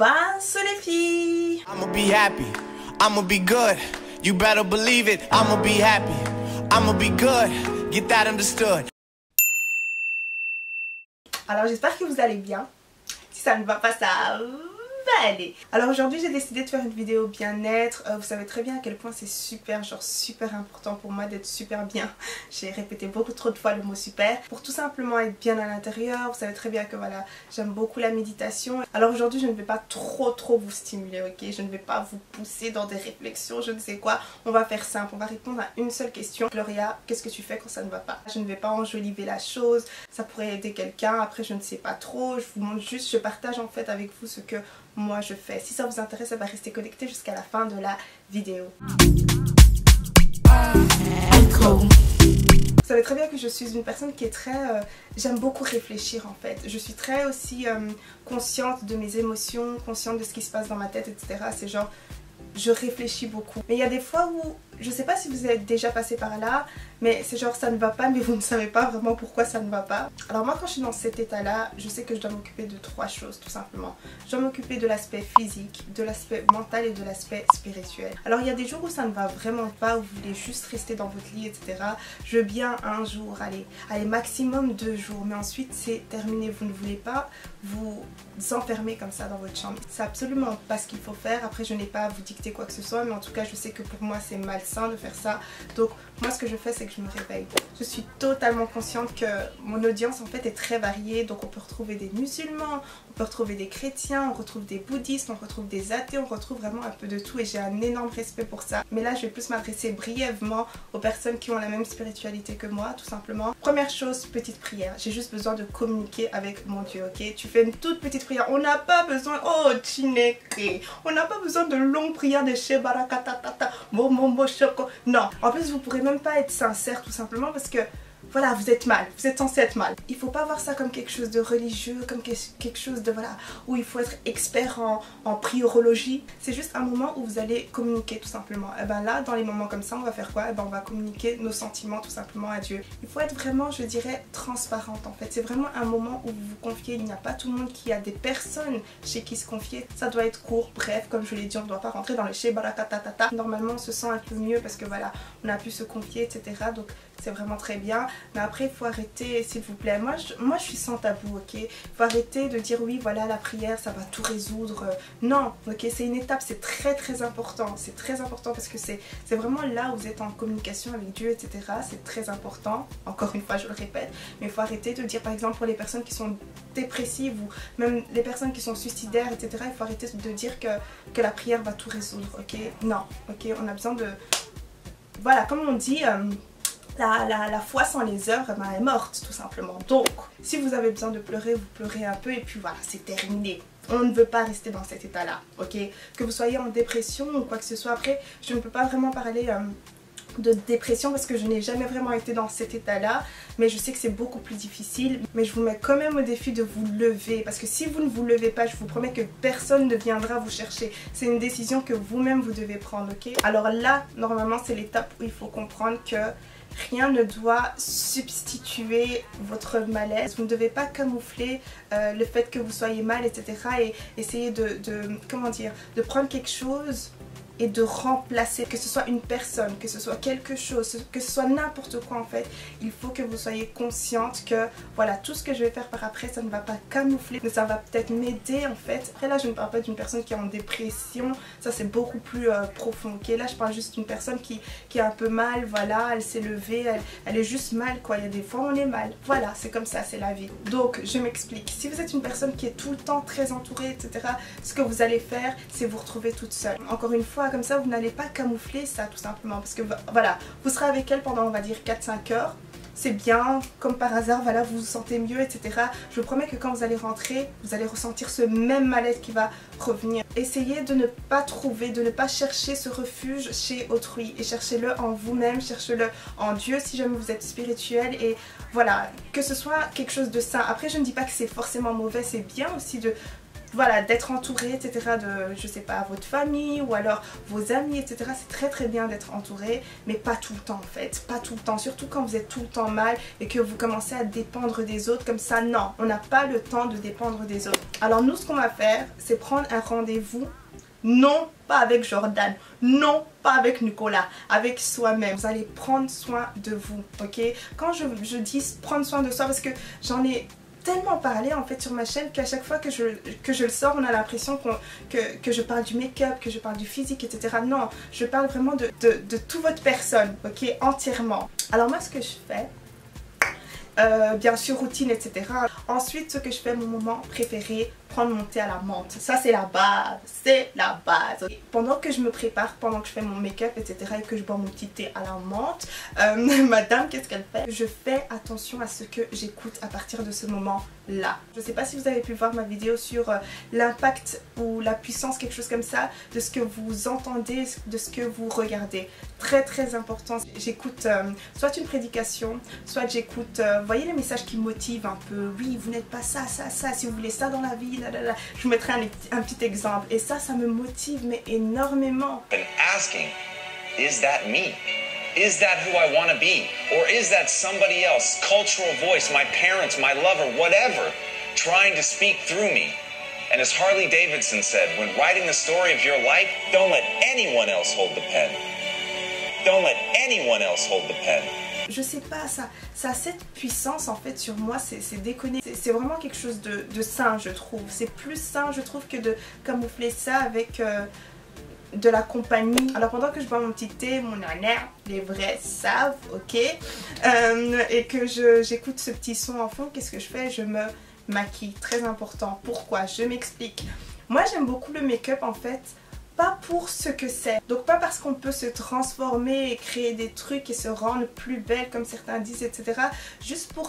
Arrobas les filles. I'ma be happy, I'ma be good. You better believe it, I'ma be happy, I'ma be good. Get that understood. Alors j'espère que vous allez bien. Si ça ne va pas, ça va aller. Alors aujourd'hui j'ai décidé de faire une vidéo bien-être. Vous savez très bien à quel point c'est super, genre super important pour moi d'être super bien. J'ai répété beaucoup trop de fois le mot super. Pour tout simplement être bien à l'intérieur. Vous savez très bien que voilà, j'aime beaucoup la méditation. Alors aujourd'hui je ne vais pas trop vous stimuler, ok? Je ne vais pas vous pousser dans des réflexions, je ne sais quoi. On va faire simple, on va répondre à une seule question. Gloria, qu'est-ce que tu fais quand ça ne va pas? Je ne vais pas enjoliver la chose. Ça pourrait aider quelqu'un, après je ne sais pas trop. Je vous montre juste, je partage en fait avec vous ce que moi je fais. Si ça vous intéresse, ça va rester connecté jusqu'à la fin de la vidéo. Vous savez très bien que je suis une personne qui est très... j'aime beaucoup réfléchir en fait. Je suis très aussi consciente de mes émotions, consciente de ce qui se passe dans ma tête, etc. C'est genre... je réfléchis beaucoup. Mais il y a des fois où... je sais pas si vous êtes déjà passé par là, mais c'est genre ça ne va pas mais vous ne savez pas vraiment pourquoi ça ne va pas. Alors moi quand je suis dans cet état là, je sais que je dois m'occuper de trois choses tout simplement. Je dois m'occuper de l'aspect physique, de l'aspect mental et de l'aspect spirituel. Alors il y a des jours où ça ne va vraiment pas, où vous voulez juste rester dans votre lit, etc. Je veux bien un jour, allez maximum 2 jours, mais ensuite c'est terminé. Vous ne voulez pas vous enfermer comme ça dans votre chambre. C'est absolument pas ce qu'il faut faire. Après je n'ai pas à vous dicter quoi que ce soit, mais en tout cas je sais que pour moi c'est malsain de faire ça. Donc moi ce que je fais c'est que je me réveille. Je suis totalement consciente que mon audience en fait est très variée. Donc on peut retrouver des musulmans, on peut retrouver des chrétiens, on retrouve des bouddhistes, on retrouve des athées, on retrouve vraiment un peu de tout et j'ai un énorme respect pour ça. Mais là je vais plus m'adresser brièvement aux personnes qui ont la même spiritualité que moi tout simplement. Première chose, petite prière. J'ai juste besoin de communiquer avec mon Dieu, ok? Tu fais une toute petite prière. On n'a pas besoin, oh Chineke, on n'a pas besoin de longues prières de Shebarakatata, Momo Shoko. Non, en plus vous pourrez même pas être sincère tout simplement parce que voilà, vous êtes mal, vous êtes censé être mal. Il faut pas voir ça comme quelque chose de religieux, comme quelque chose de voilà, où il faut être expert en priorologie. C'est juste un moment où vous allez communiquer tout simplement. Et ben là, dans les moments comme ça, on va faire quoi? Et ben on va communiquer nos sentiments tout simplement à Dieu. Il faut être vraiment, je dirais, transparente en fait. C'est vraiment un moment où vous vous confiez. Il n'y a pas tout le monde qui a des personnes chez qui se confier. Ça doit être court, bref, comme je l'ai dit, on ne doit pas rentrer dans le shebarakatata. Normalement, on se sent un peu mieux parce que voilà, on a pu se confier, etc. Donc c'est vraiment très bien. Mais après il faut arrêter s'il vous plaît, moi je suis sans tabou, ok? Il faut arrêter de dire oui voilà la prière ça va tout résoudre. Non, ok, c'est une étape, c'est très important. C'est très important parce que c'est vraiment là où vous êtes en communication avec Dieu, etc. C'est très important, encore une fois je le répète. Mais il faut arrêter de dire par exemple pour les personnes qui sont dépressives ou même les personnes qui sont suicidaires, etc. Il faut arrêter de dire que la prière va tout résoudre, ok? Non, ok, on a besoin de... voilà, comme on dit... La foi sans les œuvres ben, est morte tout simplement. Donc si vous avez besoin de pleurer, vous pleurez un peu et puis voilà, c'est terminé. On ne veut pas rester dans cet état là, ok? Que vous soyez en dépression ou quoi que ce soit. Après je ne peux pas vraiment parler de dépression parce que je n'ai jamais vraiment été dans cet état là, mais je sais que c'est beaucoup plus difficile. Mais je vous mets quand même au défi de vous lever parce que si vous ne vous levez pas, je vous promets que personne ne viendra vous chercher. C'est une décision que vous-même vous devez prendre, ok? Alors là normalement c'est l'étape où il faut comprendre que rien ne doit substituer votre malaise. Vous ne devez pas camoufler le fait que vous soyez mal, etc. et essayer comment dire, de prendre quelque chose et de remplacer, que ce soit une personne, que ce soit quelque chose, que ce soit n'importe quoi en fait. Il faut que vous soyez consciente que voilà, tout ce que je vais faire par après ça ne va pas camoufler, mais ça va peut-être m'aider en fait. Après là je ne parle pas d'une personne qui est en dépression, ça c'est beaucoup plus profond, ok? Là je parle juste d'une personne qui est un peu mal, voilà, elle s'est levée, elle est juste mal quoi. Il y a des fois on est mal, voilà, c'est comme ça, c'est la vie. Donc je m'explique, si vous êtes une personne qui est tout le temps très entourée, etc., ce que vous allez faire c'est vous retrouver toute seule. Encore une fois, comme ça vous n'allez pas camoufler ça tout simplement parce que voilà, vous serez avec elle pendant on va dire 4-5 heures, c'est bien, comme par hasard, voilà, vous vous sentez mieux, etc. Je vous promets que quand vous allez rentrer, vous allez ressentir ce même mal-être qui va revenir. Essayez de ne pas trouver, de ne pas chercher ce refuge chez autrui et cherchez-le en vous-même, cherchez-le en Dieu si jamais vous êtes spirituel et voilà, que ce soit quelque chose de sain. Après je ne dis pas que c'est forcément mauvais, c'est bien aussi voilà, d'être entouré, etc. de, je sais pas, votre famille ou alors vos amis, etc. C'est très bien d'être entouré, mais pas tout le temps en fait, pas tout le temps, surtout quand vous êtes tout le temps mal et que vous commencez à dépendre des autres comme ça. Non, on n'a pas le temps de dépendre des autres. Alors nous, ce qu'on va faire, c'est prendre un rendez-vous, non pas avec Jordan, non pas avec Nicolas, avec soi-même. Vous allez prendre soin de vous, ok? Quand je dis prendre soin de soi, parce que j'en ai tellement parlé en fait sur ma chaîne qu'à chaque fois que je le sors, on a l'impression que je parle du make-up, que je parle du physique, etc. Non, je parle vraiment de toute votre personne, ok, entièrement. Alors moi, ce que je fais, bien sûr routine, etc. Ensuite, ce que je fais, mon moment préféré, prendre mon thé à la menthe. Ça c'est la base, c'est la base. Okay. Pendant que je me prépare, pendant que je fais mon make-up, etc. et que je bois mon petit thé à la menthe, madame, qu'est-ce qu'elle fait? Je fais attention à ce que j'écoute à partir de ce moment-là. Je sais pas si vous avez pu voir ma vidéo sur l'impact ou la puissance, quelque chose comme ça, de ce que vous entendez, de ce que vous regardez. Très important. J'écoute soit une prédication, soit j'écoute, voyez les messages qui motivent un peu. Oui, vous n'êtes pas ça, si vous voulez ça dans la vie. Je vous mettrai un petit exemple et ça me motive mais énormément. Asking, is that me? Is that who I want to be? Or is that somebody else, cultural voice, my parents, my lover, whatever, trying to speak through me? And as Harley Davidson said, when writing the story of your life, don't let anyone else hold the pen. Don't let anyone else hold the pen. Je sais pas, ça a cette puissance en fait sur moi, c'est déconné. C'est vraiment quelque chose de sain, je trouve. C'est plus sain, je trouve, que de camoufler ça avec de la compagnie. Alors pendant que je bois mon petit thé, mon nana, les vrais savent, ok, et que j'écoute ce petit son en fond, qu'est-ce que je fais? Je me maquille, très important. Pourquoi? Je m'explique. Moi j'aime beaucoup le make-up en fait, pas pour ce que c'est. Donc pas parce qu'on peut se transformer et créer des trucs et se rendre plus belle comme certains disent, etc. Juste pour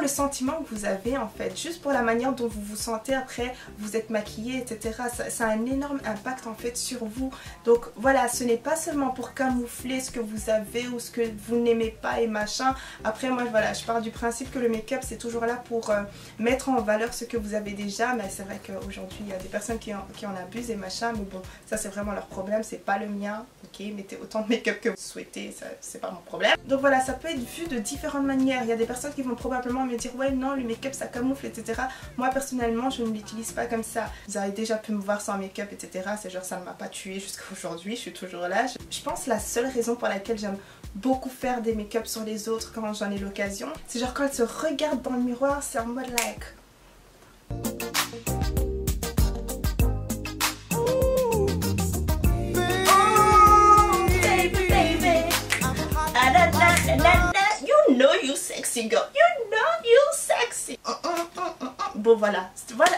le sentiment que vous avez en fait, juste pour la manière dont vous vous sentez après vous êtes maquillée, etc. Ça a un énorme impact en fait sur vous. Donc voilà, ce n'est pas seulement pour camoufler ce que vous avez ou ce que vous n'aimez pas et machin. Après moi voilà, je pars du principe que le make-up c'est toujours là pour mettre en valeur ce que vous avez déjà. Mais c'est vrai qu'aujourd'hui il y a des personnes qui en abusent et machin. Mais bon, ça c'est vraiment leur problème, c'est pas le mien. Ok, mettez autant de make-up que vous souhaitez, c'est pas mon problème. Donc voilà, ça peut être vu de différentes manières. Il y a des personnes qui vont probablement me dire ouais non, le make-up ça camoufle, etc. Moi personnellement je ne l'utilise pas comme ça. Vous avez déjà pu me voir sans make-up, etc. C'est genre ça ne m'a pas tué jusqu'à aujourd'hui, je suis toujours là. Je pense la seule raison pour laquelle j'aime beaucoup faire des make-up sur les autres quand j'en ai l'occasion, c'est genre quand elles se regardent dans le miroir, c'est en mode like... You know you sexy girl, you know you sexy. Bon voilà,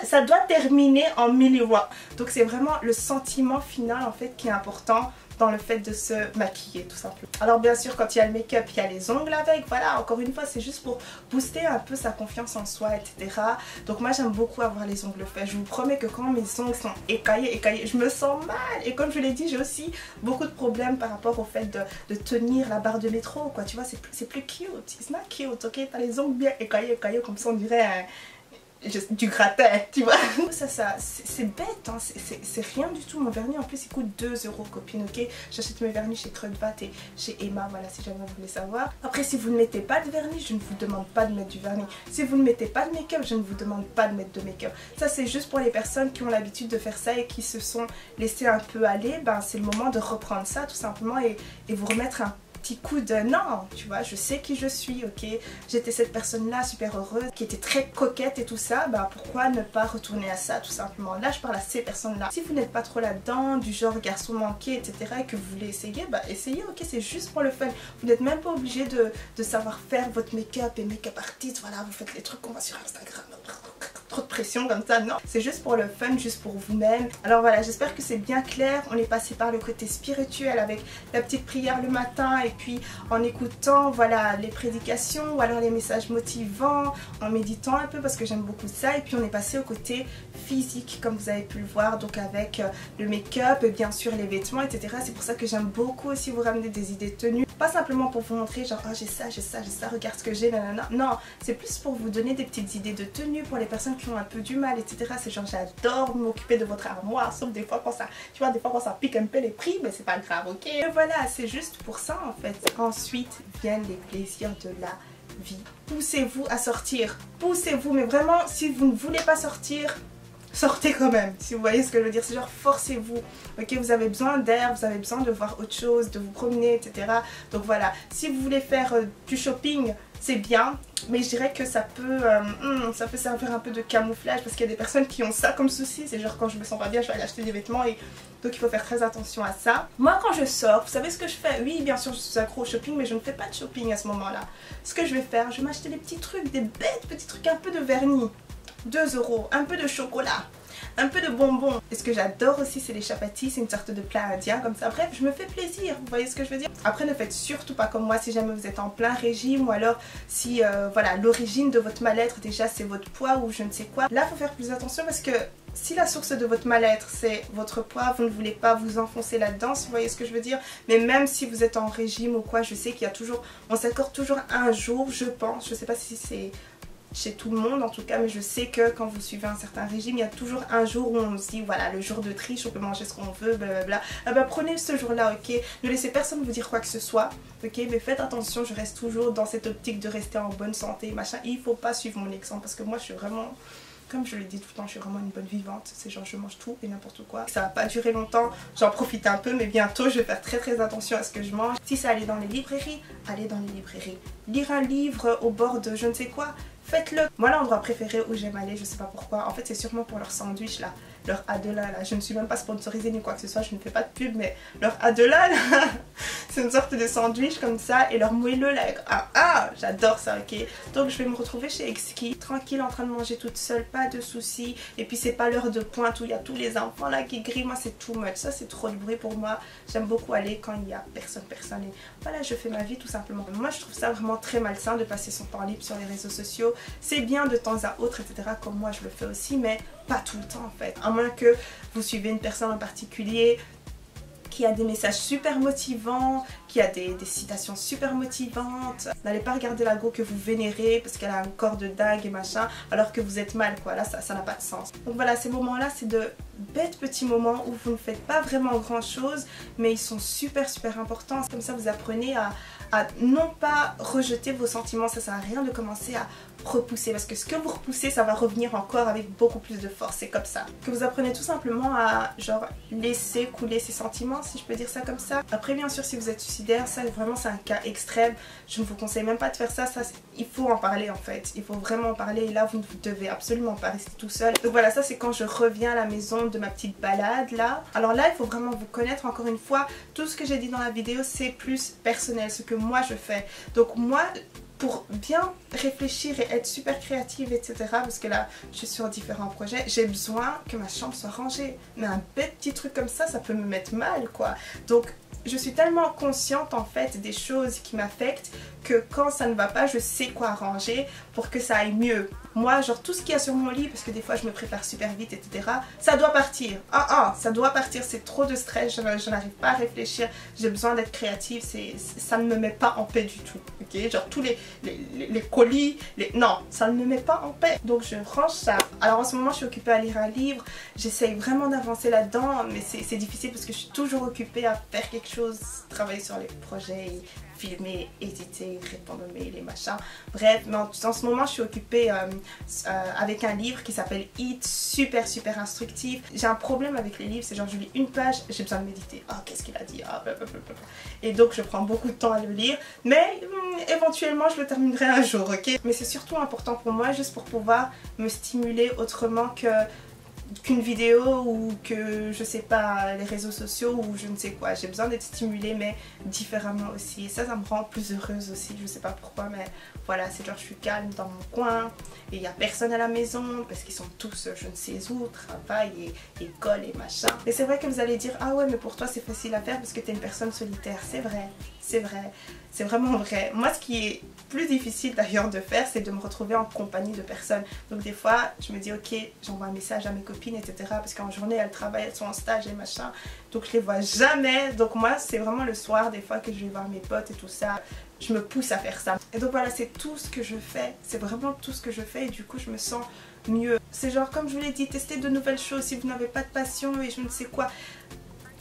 ça doit terminer en miroir. Donc c'est vraiment le sentiment final en fait qui est important dans le fait de se maquiller tout simplement. Alors bien sûr quand il y a le make-up, il y a les ongles avec, voilà, encore une fois c'est juste pour booster un peu sa confiance en soi, etc. Donc moi j'aime beaucoup avoir les ongles faits. Je vous promets que quand mes ongles sont écaillés, je me sens mal. Et comme je l'ai dit, j'ai aussi beaucoup de problèmes par rapport au fait de tenir la barre de métro, quoi. Tu vois, c'est plus cute, it's not cute, ok. T'as les ongles bien écaillés, comme ça on dirait du gratin, tu vois. C'est bête, hein. C'est rien du tout. Mon vernis en plus il coûte 2 € copine, ok. J'achète mes vernis chez Crudbat et chez Emma, voilà, si jamais vous voulez savoir. Après si vous ne mettez pas de vernis, je ne vous demande pas de mettre du vernis. Si vous ne mettez pas de make-up, je ne vous demande pas de mettre de make-up. Ça c'est juste pour les personnes qui ont l'habitude de faire ça et qui se sont laissées un peu aller. Ben c'est le moment de reprendre ça tout simplement et vous remettre un petit coup de non, tu vois, je sais qui je suis, ok, j'étais cette personne là super heureuse qui était très coquette et tout ça, bah pourquoi ne pas retourner à ça tout simplement. Là je parle à ces personnes là. Si vous n'êtes pas trop là-dedans, du genre garçon manqué, etc. et que vous voulez essayer, bah essayez, ok, c'est juste pour le fun. Vous n'êtes même pas obligé de savoir faire votre make-up et make-up artiste, voilà, vous faites les trucs qu'on voit sur Instagram, trop de pression comme ça, non, c'est juste pour le fun, juste pour vous-même. Alors voilà, j'espère que c'est bien clair. On est passé par le côté spirituel avec la petite prière le matin et puis en écoutant voilà les prédications ou alors les messages motivants, en méditant un peu parce que j'aime beaucoup ça, et puis on est passé au côté physique comme vous avez pu le voir, donc avec le make-up, bien sûr les vêtements, etc. C'est pour ça que j'aime beaucoup aussi vous ramener des idées de tenues. Pas simplement pour vous montrer genre oh j'ai ça, regarde ce que j'ai, nanana. Non, c'est plus pour vous donner des petites idées de tenue pour les personnes qui ont un peu du mal, etc. C'est genre j'adore m'occuper de votre armoire, sauf des fois quand ça, tu vois, des fois quand ça pique un peu les prix, mais c'est pas grave, ok. Et voilà, c'est juste pour ça en fait. Ensuite viennent les plaisirs de la vie. Poussez-vous à sortir, poussez-vous, mais vraiment si vous ne voulez pas sortir, sortez quand même, si vous voyez ce que je veux dire, c'est genre forcez-vous, ok, vous avez besoin d'air, vous avez besoin de voir autre chose, de vous promener, etc. Donc voilà, si vous voulez faire du shopping, c'est bien, mais je dirais que ça peut servir un peu de camouflage, parce qu'il y a des personnes qui ont ça comme souci, c'est genre quand je me sens pas bien, je vais aller acheter des vêtements, et donc il faut faire très attention à ça. Moi quand je sors, vous savez ce que je fais? Oui, bien sûr je suis accro au shopping, mais je ne fais pas de shopping à ce moment-là. Ce que je vais faire, je vais m'acheter des petits trucs, des bêtes petits trucs, un peu de vernis. 2 €, un peu de chocolat, un peu de bonbons. Et ce que j'adore aussi c'est les chapatis, c'est une sorte de plat indien comme ça. Bref, je me fais plaisir, vous voyez ce que je veux dire. Après ne faites surtout pas comme moi si jamais vous êtes en plein régime, ou alors si voilà, l'origine de votre mal-être déjà c'est votre poids ou je ne sais quoi. Là il faut faire plus attention parce que si la source de votre mal-être c'est votre poids, vous ne voulez pas vous enfoncer là-dedans, si vous voyez ce que je veux dire. Mais même si vous êtes en régime ou quoi, je sais qu'il y a toujours, on s'accorde toujours un jour, je pense, je sais pas si c'est chez tout le monde en tout cas, mais je sais que quand vous suivez un certain régime, il y a toujours un jour où on se dit voilà, le jour de triche, on peut manger ce qu'on veut, blablabla. Ah bah prenez ce jour là, ok, ne laissez personne vous dire quoi que ce soit, ok, mais faites attention, je reste toujours dans cette optique de rester en bonne santé, machin. Il faut pas suivre mon exemple parce que moi je suis vraiment, comme je le dis tout le temps, je suis vraiment une bonne vivante, c'est genre je mange tout et n'importe quoi. Ça va pas durer longtemps, j'en profite un peu, mais bientôt je vais faire très attention à ce que je mange. Si ça allait dans les librairies, allez dans les librairies. Lire un livre au bord de je ne sais quoi, faites-le. Moi l'endroit préféré où j'aime aller, je sais pas pourquoi, en fait c'est sûrement pour leur sandwich là, leur Adela là, je ne suis même pas sponsorisée ni quoi que ce soit, je ne fais pas de pub, mais leur Adela là, c'est une sorte de sandwich comme ça, et leur moelleux là, j'adore ça, ok. Donc je vais me retrouver chez Exquis, tranquille en train de manger toute seule, pas de soucis, et puis c'est pas l'heure de pointe où il y a tous les enfants là qui grillent, moi c'est too much, ça c'est trop de bruit pour moi, j'aime beaucoup aller quand il y a personne, et voilà, je fais ma vie tout simplement. Moi je trouve ça vraiment très malsain de passer son temps libre sur les réseaux sociaux, c'est bien de temps à autre, etc., comme moi je le fais aussi, mais pas tout le temps en fait, à moins que vous suivez une personne en particulier qui a des messages super motivants, qui a des citations super motivantes. N'allez pas regarder la go que vous vénérez parce qu'elle a un corps de dingue et machin, alors que vous êtes mal quoi, là ça n'a pas de sens. Donc voilà, ces moments là c'est de bêtes petits moments où vous ne faites pas vraiment grand chose, mais ils sont super importants. Comme ça vous apprenez à non pas rejeter vos sentiments, ça sert à rien de commencer à repousser, parce que ce que vous repoussez ça va revenir encore avec beaucoup plus de force, c'est comme ça. Que vous apprenez tout simplement à genre laisser couler ses sentiments, si je peux dire ça comme ça. Après bien sûr si vous êtes suicidaire, ça vraiment c'est un cas extrême, je ne vous conseille même pas de faire ça, il faut en parler en fait, il faut vraiment en parler, et là vous ne devez absolument pas rester tout seul. Donc voilà, ça c'est quand je reviens à la maison de ma petite balade là. Alors là il faut vraiment vous connaître, encore une fois, tout ce que j'ai dit dans la vidéo c'est plus personnel, ce que moi je fais. Donc moi, pour bien réfléchir et être super créative, etc., parce que là je suis sur différents projets, j'ai besoin que ma chambre soit rangée. Mais un petit truc comme ça peut me mettre mal quoi. Donc je suis tellement consciente en fait des choses qui m'affectent que quand ça ne va pas, je sais quoi arranger pour que ça aille mieux. Moi, genre tout ce qu'il y a sur mon lit, parce que des fois je me prépare super vite, etc., ça doit partir. Ça doit partir, c'est trop de stress, je n'arrive pas à réfléchir, j'ai besoin d'être créative, ça ne me met pas en paix du tout, ok. Genre tous les colis, non, ça ne me met pas en paix. Donc je range ça. Alors en ce moment je suis occupée à lire un livre, j'essaye vraiment d'avancer là-dedans, mais c'est difficile parce que je suis toujours occupée à faire quelque chose, travailler sur les projets, filmer, éditer, répondre aux mails et machin. Bref, mais en ce moment je suis occupée avec un livre qui s'appelle Eat, super instructif. J'ai un problème avec les livres, c'est genre je lis une page, j'ai besoin de méditer. Qu'est-ce qu'il a dit, et donc je prends beaucoup de temps à le lire, mais éventuellement je le terminerai un jour, ok. Mais c'est surtout important pour moi, juste pour pouvoir me stimuler autrement qu'une vidéo ou que je sais pas les réseaux sociaux ou je ne sais quoi. J'ai besoin d'être stimulée mais différemment aussi, et ça me rend plus heureuse aussi, je sais pas pourquoi, mais voilà, c'est genre je suis calme dans mon coin et il y a personne à la maison parce qu'ils sont tous je ne sais où, travail et école et machin. Et c'est vrai que vous allez dire ah ouais mais pour toi c'est facile à faire parce que t'es une personne solitaire. C'est vrai, c'est vraiment vrai. Moi ce qui est plus difficile d'ailleurs de faire, c'est de me retrouver en compagnie de personnes. Donc des fois je me dis ok, j'envoie un message à mes copines copines, etc. Parce qu'en journée, elles travaillent, elles sont en stage et machin. Donc je les vois jamais. Donc moi, c'est vraiment le soir des fois que je vais voir mes potes et tout ça. Je me pousse à faire ça. Et donc voilà, c'est tout ce que je fais. C'est vraiment tout ce que je fais et du coup, je me sens mieux. C'est genre, comme je vous l'ai dit, tester de nouvelles choses si vous n'avez pas de passion et je ne sais quoi.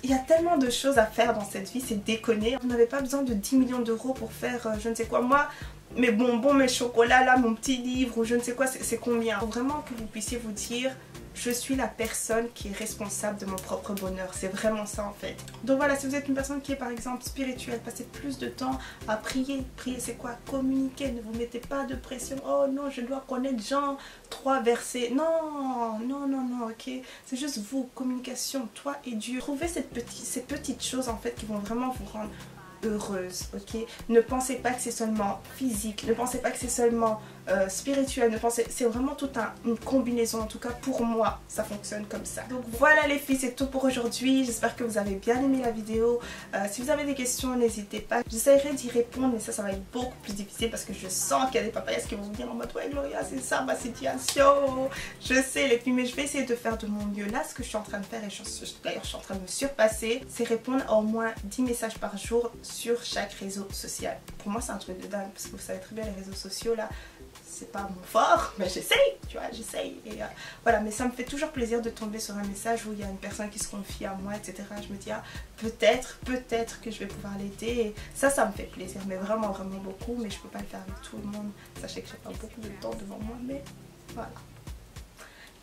Il y a tellement de choses à faire dans cette vie, c'est déconner. Vous n'avez pas besoin de 10 millions d'euros pour faire je ne sais quoi. Moi, mes bonbons, mes chocolats, là, mon petit livre ou je ne sais quoi, c'est combien? Faut vraiment que vous puissiez vous dire, je suis la personne qui est responsable de mon propre bonheur. C'est vraiment ça en fait. Donc voilà, si vous êtes une personne qui est par exemple spirituelle, passez plus de temps à prier. Prier c'est quoi? Communiquer, ne vous mettez pas de pression. Oh non, je dois connaître Jean 3 versets. Non, non, non, non, ok. C'est juste vous, communication, toi et Dieu. Trouvez ces petites choses en fait qui vont vraiment vous rendre heureuse, ok? Ne pensez pas que c'est seulement physique, ne pensez pas que c'est seulement spirituel, ne pensez, c'est vraiment toute une combinaison. En tout cas pour moi ça fonctionne comme ça. Donc voilà les filles, c'est tout pour aujourd'hui. J'espère que vous avez bien aimé la vidéo. Si vous avez des questions, n'hésitez pas, j'essaierai d'y répondre, mais ça va être beaucoup plus difficile parce que je sens qu'il y a des papayas qui vont venir en mode ouais Gloria, c'est ça ma situation, je sais les filles, mais je vais essayer de faire de mon mieux. Là ce que je suis en train de faire, et d'ailleurs je suis en train de me surpasser, c'est répondre à au moins 10 messages par jour sur chaque réseau social. Pour moi c'est un truc de dingue parce que vous savez très bien, les réseaux sociaux là, c'est pas mon fort, mais j'essaye, tu vois, j'essaye. Et voilà, mais ça me fait toujours plaisir de tomber sur un message où il y a une personne qui se confie à moi, etc. Je me dis, ah, peut-être que je vais pouvoir l'aider. Et ça me fait plaisir, mais vraiment, vraiment beaucoup. Mais je peux pas le faire avec tout le monde. Sachez que j'ai pas beaucoup de temps devant moi, mais voilà.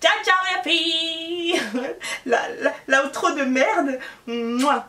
Ciao, ciao, les filles. L'outro de merde. Mouah.